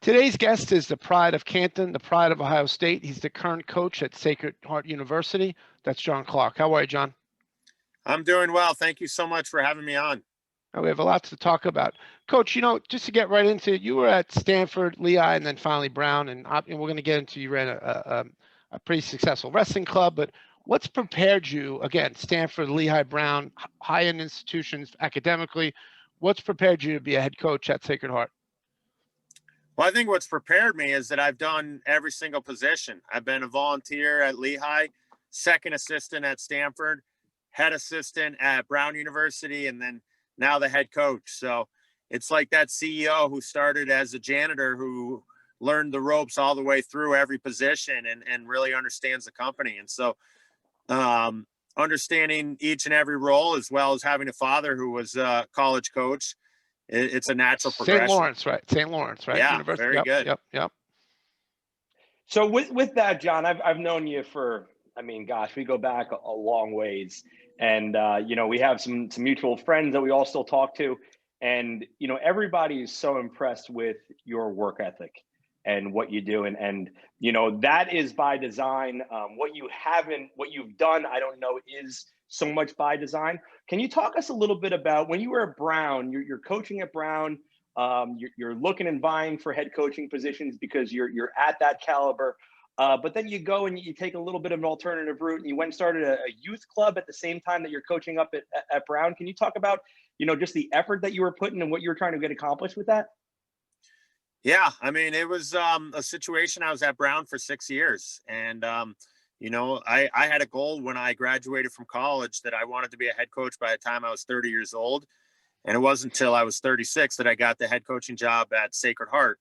Today's guest is the pride of Canton, the pride of Ohio State. He's the current coach at Sacred Heart University. That's John Clark. How are you, John? I'm doing well. Thank you so much for having me on. We have a lot to talk about. Coach, just to get right into it, you were at Stanford, Lehigh, and then finally Brown, and we're going to get into, you ran a pretty successful wrestling club, but what's prepared you, again, Stanford, Lehigh, Brown, high-end institutions academically, what's prepared you to be a head coach at Sacred Heart? Well, I think what's prepared me is that I've done every single position. I've been a volunteer at Lehigh, second assistant at Stanford, head assistant at Brown University, and then now the head coach. So it's like that CEO who started as a janitor who learned the ropes all the way through every position and really understands the company. And so understanding each and every role, as well as having a father who was a college coach, it's a natural progression. St. Lawrence, right? Yeah, University. very good. Yep. So with that, John, I've known you for, gosh, we go back a long ways. And, we have some mutual friends that we all still talk to. And, everybody is so impressed with your work ethic and what you do. And that is by design. What you've done, I don't know, is so much by design. Can you talk us a little bit about when you were at Brown, you're coaching at Brown, you're looking and vying for head coaching positions because you're at that caliber. But then you go and you take a little bit of an alternative route and you went and started a youth club at the same time that you're coaching up at Brown. Can you talk about, just the effort that you were putting and what you were trying to get accomplished with that? Yeah, it was a situation. I was at Brown for 6 years. And, I had a goal when I graduated from college that I wanted to be a head coach by the time I was 30 years old. And it wasn't until I was 36 that I got the head coaching job at Sacred Heart.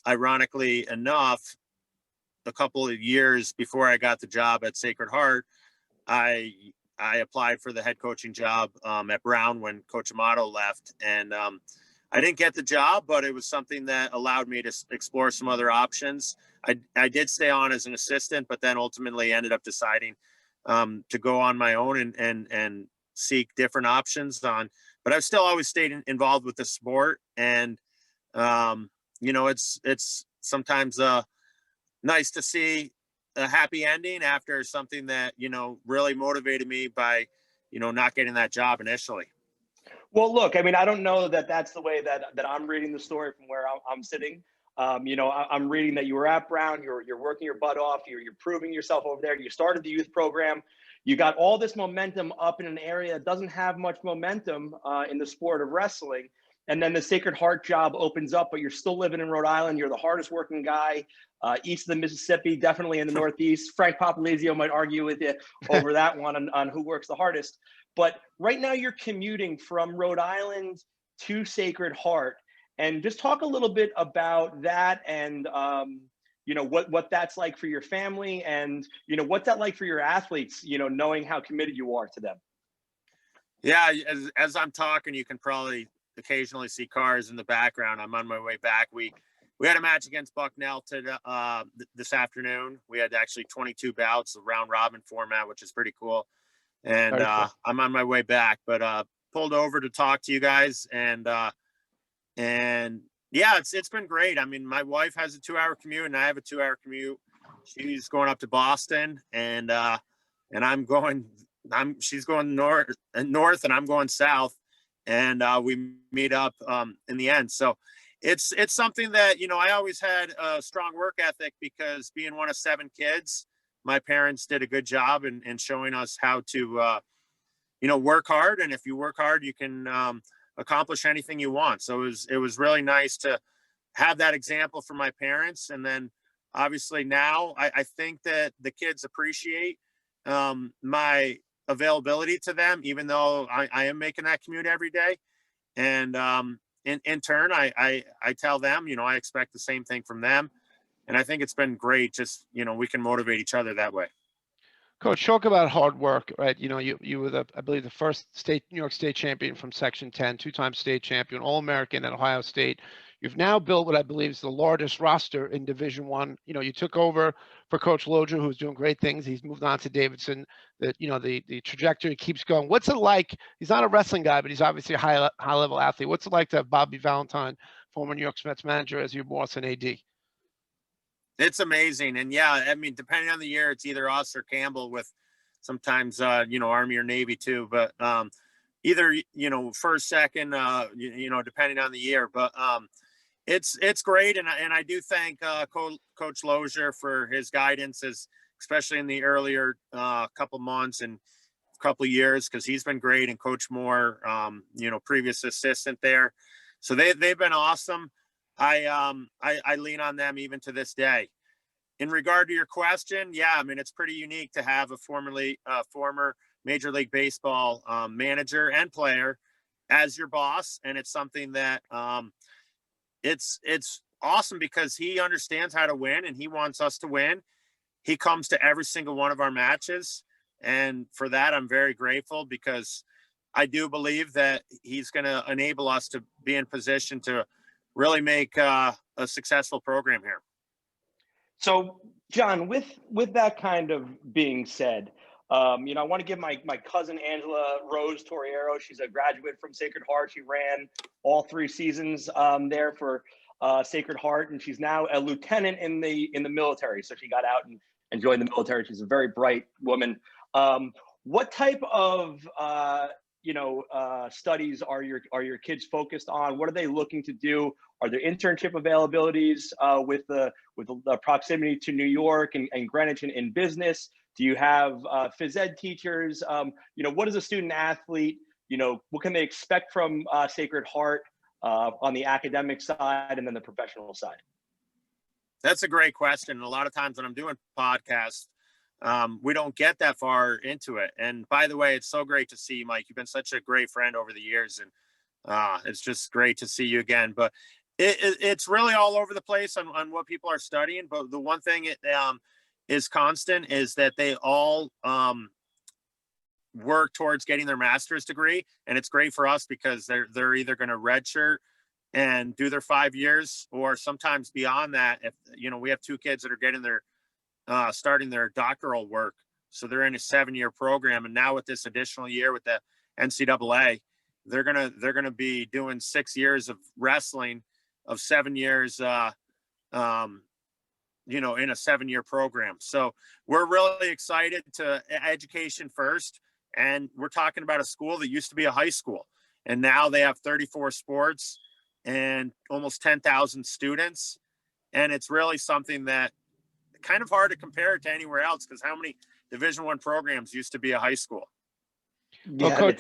Ironically enough, a couple of years before I got the job at Sacred Heart, I applied for the head coaching job at Brown when Coach Amato left. And I didn't get the job, but it was something that allowed me to explore some other options. I did stay on as an assistant, but then ultimately ended up deciding to go on my own and seek different options but I've still always stayed involved with the sport. And, it's sometimes nice to see a happy ending after something that, really motivated me by, not getting that job initially. Well, look, I don't know that that's the way that I'm reading the story from where I'm sitting. I'm reading that you were at Brown, you're working your butt off, you're proving yourself over there. You started the youth program. You got all this momentum up in an area that doesn't have much momentum in the sport of wrestling. And then the Sacred Heart job opens up, but you're still living in Rhode Island. You're the hardest working guy east of the Mississippi, definitely in the Northeast. Frank Papalizio might argue with you over that one on who works the hardest. But right now you're commuting from Rhode Island to Sacred Heart. And just talk a little bit about that and, what that's like for your family and, what's that like for your athletes, knowing how committed you are to them. Yeah, as I'm talking, you can probably occasionally see cars in the background. I'm on my way back. We had a match against Bucknell this afternoon. We had actually 22 bouts, a round robin format, which is pretty cool. And I'm on my way back, but pulled over to talk to you guys. And yeah, it's been great. My wife has a 2-hour commute and I have a 2-hour commute. She's going up to Boston and she's going north and I'm going south. And we meet up in the end. So it's something that, I always had a strong work ethic because being one of 7 kids, my parents did a good job in showing us how to, work hard. And if you work hard, you can accomplish anything you want. So it was really nice to have that example from my parents. And then obviously now I think that the kids appreciate my availability to them, even though I am making that commute every day. And in turn, I tell them, I expect the same thing from them. And I think it's been great. Just, we can motivate each other that way. Coach, talk about hard work, right? You were I believe the first New York State champion from Section 10, 2-time state champion, All-American at Ohio State. You've now built what I believe is the largest roster in Division I. You took over for Coach Loja, who's doing great things. He's moved on to Davidson. The trajectory keeps going. What's it like? He's not a wrestling guy, but he's obviously a high level athlete. What's it like to have Bobby Valentine former New York Mets manager, as your boss and AD? It's amazing. And yeah, I mean, depending on the year, it's either us or Campbell with sometimes, Army or Navy too, but either, first, second, depending on the year, but it's great. And I do thank Coach Lozier for his guidance, especially in the earlier couple months and couple of years, because he's been great, and Coach Moore, previous assistant there. So they've been awesome. I lean on them even to this day. In regard to your question, yeah, I mean, it's pretty unique to have a former Major League Baseball manager and player as your boss. And it's something that it's awesome because he understands how to win and he wants us to win. He comes to every single one of our matches. And for that, I'm very grateful, because I do believe that he's going to enable us to be in position to really make a successful program here. So, John, with that kind of being said, I want to give my cousin Angela Rose Torriero. She's a graduate from Sacred Heart. She ran all 3 seasons there for Sacred Heart, and she's now a lieutenant in the military. So she got out and joined the military. She's a very bright woman. What type of studies are your kids focused on? What are they looking to do? Are there internship availabilities with the proximity to New York and Greenwich in business? Do you have phys ed teachers? What is a student athlete? What can they expect from Sacred Heart on the academic side and then the professional side? That's a great question. A lot of times when I'm doing podcasts, we don't get that far into it. And by the way, it's so great to see you, Mike. You've been such a great friend over the years, and it's just great to see you again. But it's really all over the place on what people are studying. But the one thing is constant is that they all work towards getting their master's degree. And it's great for us because they're either going to redshirt and do their 5 years, or sometimes beyond that. If we have 2 kids that are getting their starting their doctoral work, so they're in a 7-year program, and now with this additional year with the NCAA, they're gonna be doing 6 years of wrestling, of 7 years, in a 7-year program. So we're really excited to education first, and we're talking about a school that used to be a high school, and now they have 34 sports and almost 10,000 students, and it's really something that kind of hard to compare it to anywhere else, because how many Division I programs used to be a high school? Yeah, well,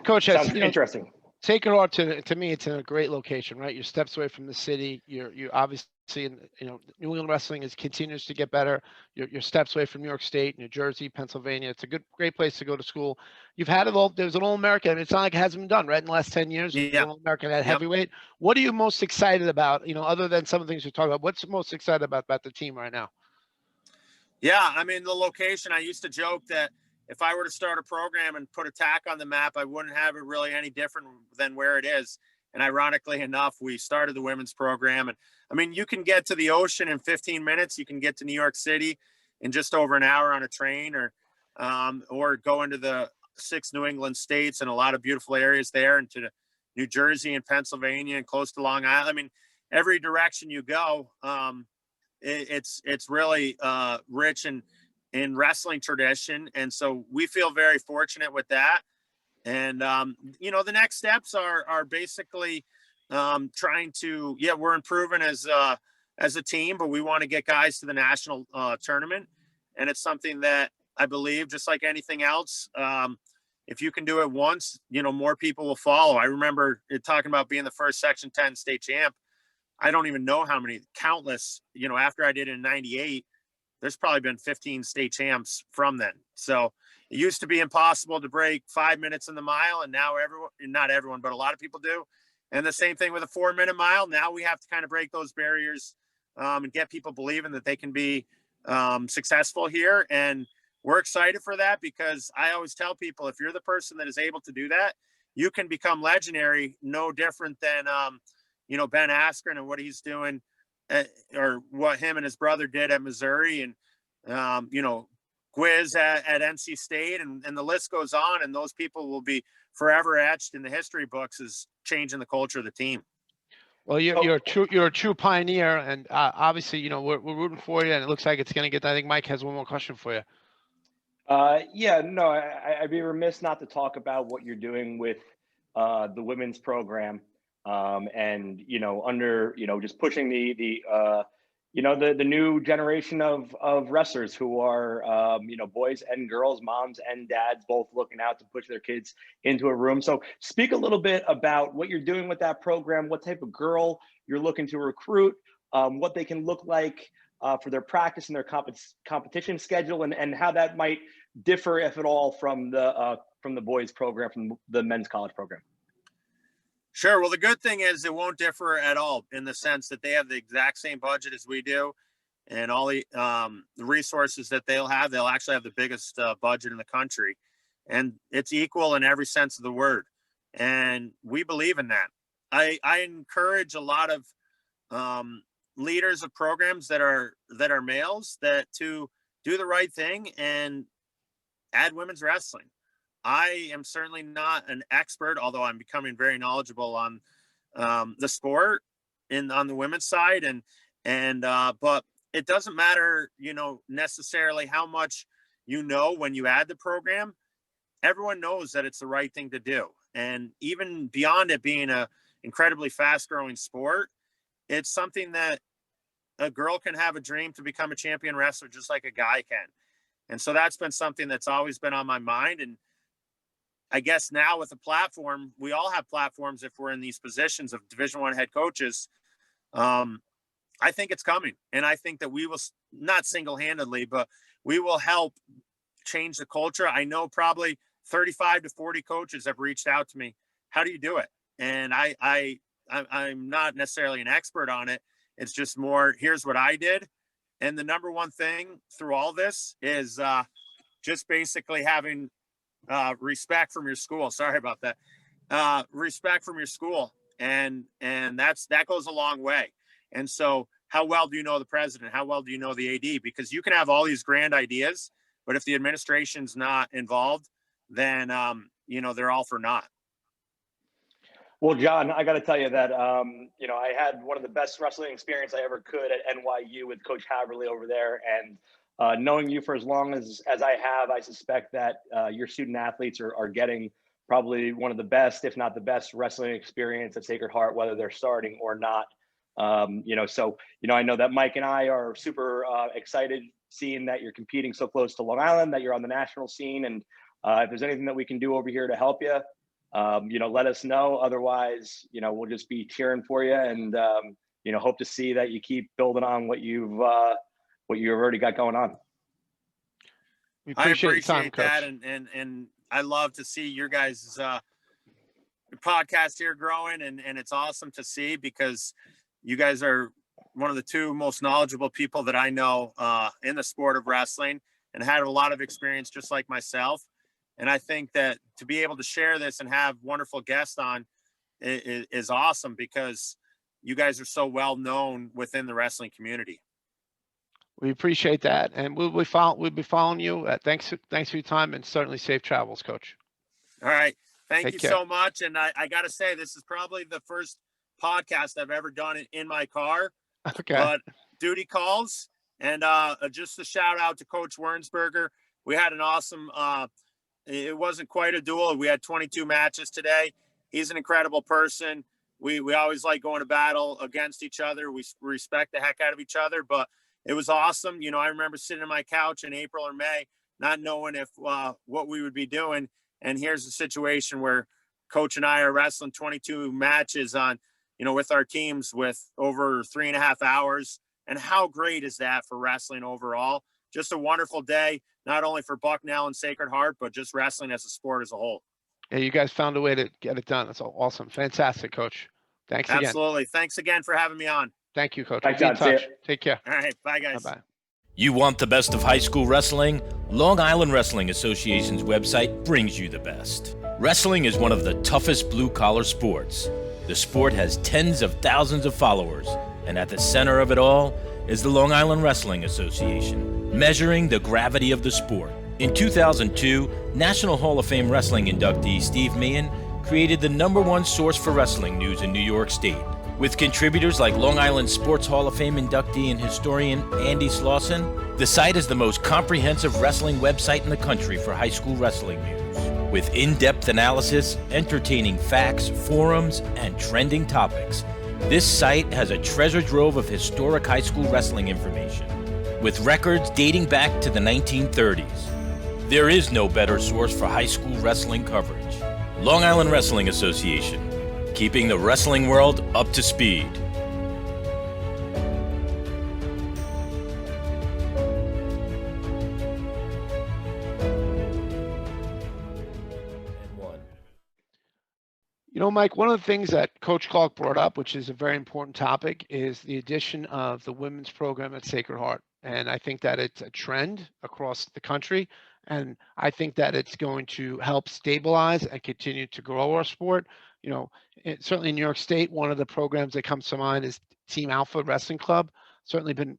Coach, sounds interesting. Sacred Heart to me, it's in a great location, right? You're steps away from the city. You're obviously in, New England wrestling continues to get better. You're steps away from New York State, New Jersey, Pennsylvania. It's a great place to go to school. You've had it all. There's an All-American. I mean, it's not like it hasn't been done, right? In the last 10 years, Yeah. an All-American at heavyweight. What are you most excited about? Other than some of the things you're talking about, what's most excited about the team right now? Yeah, I mean, the location. I used to joke that if I were to start a program and put a tack on the map, I wouldn't have it really any different than where it is. And ironically enough, we started the women's program. And I mean, you can get to the ocean in 15 minutes. You can get to New York City in just over an hour on a train, or go into the 6 New England states and a lot of beautiful areas there, and to New Jersey and Pennsylvania and close to Long Island. I mean, every direction you go, it's really rich in wrestling tradition. And so we feel very fortunate with that. And, the next steps are basically trying to, we're improving as a team, but we want to get guys to the national tournament. And it's something that I believe, just like anything else, if you can do it once, more people will follow. I remember talking about being the first Section 10 state champ. I don't even know how many, countless, after I did it in 98, there's probably been 15 state champs from then. So it used to be impossible to break 5 minutes in the mile. And now not everyone, but a lot of people do. And the same thing with a 4-minute mile. Now we have to kind of break those barriers and get people believing that they can be successful here. And we're excited for that, because I always tell people, if you're the person that is able to do that, you can become legendary, no different than, Ben Askren and what he's doing, or what him and his brother did at Missouri, and, Gwiz at NC State, and the list goes on. And those people will be forever etched in the history books as changing the culture of the team. Well, you're a true pioneer, and obviously, you know, we're rooting for you, and it looks like it's going to get. I think Mike has one more question for you. Yeah, no, I'd be remiss not to talk about what you're doing with the women's program, and you know, under just pushing the new generation of wrestlers who are boys and girls, moms and dads, both looking out to push their kids into a room. So speak a little bit about what you're doing with that program, what type of girl you're looking to recruit, what they can look like for their practice and their competition schedule, and how that might differ, if at all, from the boys program, from the men's college program. Sure. Well, the good thing is it won't differ at all, in the sense that they have the exact same budget as we do, and all the resources that they'll actually have the biggest budget in the country, and it's equal in every sense of the word. And we believe in that. I encourage a lot of leaders of programs that are males to do the right thing and add women's wrestling. I am certainly not an expert, although I'm becoming very knowledgeable on the sport on the women's side, but it doesn't matter, necessarily how much when you add the program. Everyone knows that it's the right thing to do, and even beyond it being a incredibly fast-growing sport, it's something that a girl can have a dream to become a champion wrestler just like a guy can. And so that's been something that's always been on my mind. And I guess now with the platform, we all have platforms if we're in these positions of Division I head coaches. I think it's coming. And I think that we will, not single-handedly, but we will help change the culture. I know probably 35 to 40 coaches have reached out to me. How do you do it? And I'm not necessarily an expert on it. It's just more, here's what I did. And the number one thing through all this is just basically having respect from your school. Sorry about that. Respect from your school. And that goes a long way. And so how well do you know the president? How well do you know the AD? Because you can have all these grand ideas, but if the administration's not involved, then, they're all for naught. Well, John, I got to tell you that, I had one of the best wrestling experience I ever could at NYU with Coach Haverly over there. And knowing you for as long as I have, I suspect that your student athletes are getting probably one of the best, if not the best, wrestling experience at Sacred Heart, whether they're starting or not. I know that Mike and I are super excited seeing that you're competing so close to Long Island, that you're on the national scene. And if there's anything that we can do over here to help you, let us know. Otherwise, we'll just be cheering for you, and hope to see that you keep building on what you've already got going on. We appreciate that, Coach. and I love to see your guys' podcast here growing, and it's awesome to see, because you guys are one of the two most knowledgeable people that I know in the sport of wrestling, and had a lot of experience just like myself. And I think that to be able to share this and have wonderful guests on is awesome, because you guys are so well known within the wrestling community. We appreciate that, and we'll be following you. Thanks for your time, and certainly safe travels, Coach. All right, thank you care. so much. And I got to say, this is probably the first podcast I've ever done in my car. Okay. But duty calls, and just a shout out to Coach Wernsberger. We had an awesome. It wasn't quite a duel. We had 22 matches today. He's an incredible person. We always like going to battle against each other. We respect the heck out of each other, but it was awesome. I remember sitting on my couch in April or May, not knowing if what we would be doing. And here's the situation where Coach and I are wrestling 22 matches on, with our teams with over 3.5 hours. And how great is that for wrestling overall? Just a wonderful day, not only for Bucknell and Sacred Heart, but just wrestling as a sport as a whole. Yeah, you guys found a way to get it done. That's awesome. Fantastic, Coach. Thanks again. Absolutely. Thanks again for having me on. Thank you, Coach. Thanks, We'll be in John. touch. Take care. All right. Bye, guys. Bye-bye. You want the best of high school wrestling? Long Island Wrestling Association's website brings you the best. Wrestling is one of the toughest blue-collar sports. The sport has tens of thousands of followers, and at the center of it all is the Long Island Wrestling Association, measuring the gravity of the sport. In 2002, National Hall of Fame wrestling inductee Steve Meehan created the #1 source for wrestling news in New York State, With contributors like Long Island Sports Hall of Fame inductee and historian Andy Slauson, the site is the most comprehensive wrestling website in the country for high school wrestling news. With in-depth analysis, entertaining facts, forums, and trending topics, this site has a treasure trove of historic high school wrestling information, with records dating back to the 1930s. There is no better source for high school wrestling coverage. Long Island Wrestling Association, keeping the wrestling world up to speed. You know, Mike, one of the things that Coach Clark brought up, which is a very important topic, is the addition of the women's program at Sacred Heart. And I think that it's a trend across the country. And I think that it's going to help stabilize and continue to grow our sport. You know, certainly in New York State, one of the programs that comes to mind is Team Alpha Wrestling Club. Certainly been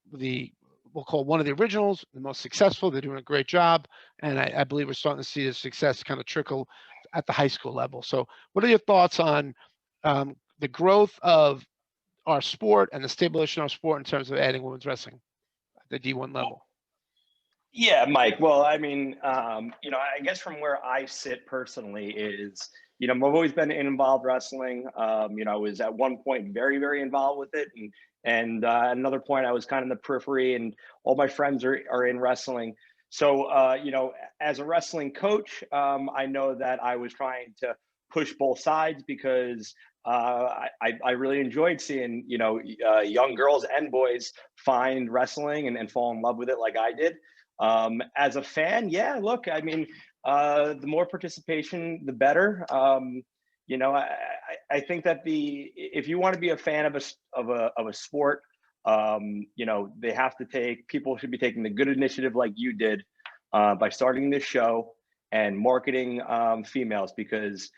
we'll call one of the originals, the most successful. They're doing a great job. And I believe we're starting to see the success kind of trickle at the high school level. So what are your thoughts on the growth of our sport and the stabilization of our sport in terms of adding women's wrestling at the D1 level? Yeah, Mike. Well, I mean, you know, I guess from where I sit personally is, you know, I've always been involved wrestling. You know, I was at one point very, very involved with it. And another point, I was kind of in the periphery, and all my friends are in wrestling. So, you know, as a wrestling coach, I know that I was trying to push both sides because I really enjoyed seeing, you know, young girls and boys find wrestling and fall in love with it like I did. As a fan, yeah, look, I mean, the more participation, the better. You know, I think that if you want to be a fan of a sport, you know, people should be taking the good initiative like you did by starting this show and marketing females, because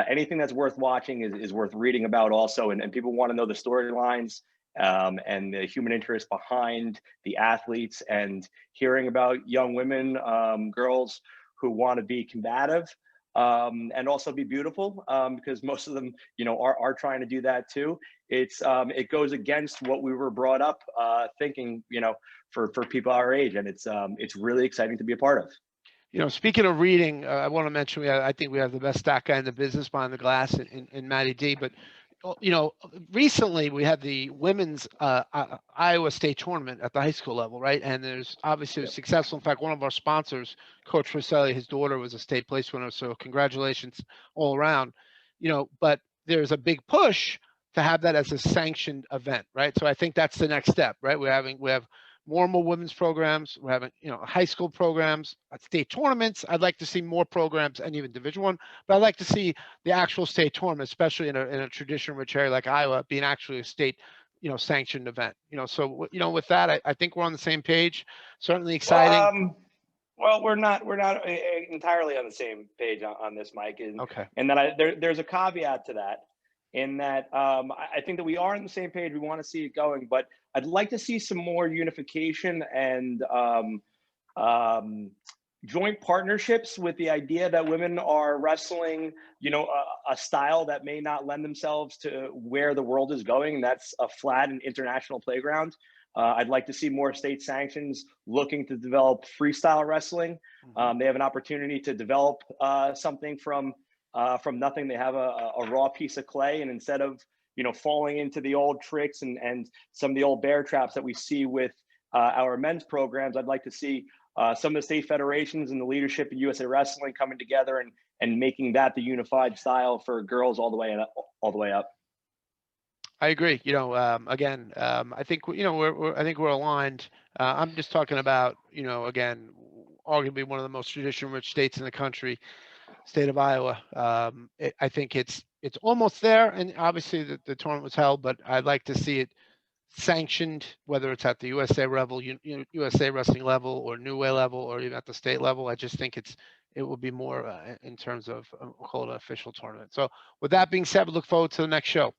anything that's worth watching is worth reading about also. And people want to know the storylines and the human interest behind the athletes, and hearing about young women, girls who want to be combative and also be beautiful, because most of them, you know, are trying to do that too. It goes against what we were brought up thinking, you know, for people our age, and it's really exciting to be a part of. You know, speaking of reading, I want to mention I think we have the best stat guy in the business behind the glass in Matty D. But you know, recently we had the women's Iowa State tournament at the high school level, right? And there's obviously was successful. In fact, one of our sponsors, Coach Roselli, his daughter was a state place winner. So congratulations all around. You know, but there's a big push to have that as a sanctioned event, right? So I think that's the next step, right? We have more and more women's programs. We're having, you know, high school programs, state tournaments. I'd like to see more programs and even Division I, but I'd like to see the actual state tournament, especially in a tradition-rich area like Iowa, being actually a state, you know, sanctioned event. You know, so you know, with that, I think we're on the same page. Certainly exciting. Well, we're not entirely on the same page on this, Mike. And, okay. And then there's a caveat to that, in that I think that we are on the same page. We want to see it going, but I'd like to see some more unification and joint partnerships with the idea that women are wrestling, you know, a style that may not lend themselves to where the world is going. And that's a flat and international playground. I'd like to see more state sanctions looking to develop freestyle wrestling. They have an opportunity to develop something from nothing. They have a raw piece of clay, and instead of, you know, falling into the old tricks and some of the old bear traps that we see with our men's programs, I'd like to see some of the state federations and the leadership of USA Wrestling coming together and making that the unified style for girls all the way up. I agree. You know, again, I think, you know, I think we're aligned. I'm just talking about, you know, again, arguably one of the most tradition-rich states in the country, state of Iowa. I think it's almost there, and obviously the tournament was held, but I'd like to see it sanctioned, whether it's at the USA level, USA Wrestling level, or New Way level, or even at the state level. I just think it will be more in terms of we'll call it an official tournament. So with that being said, we look forward to the next show.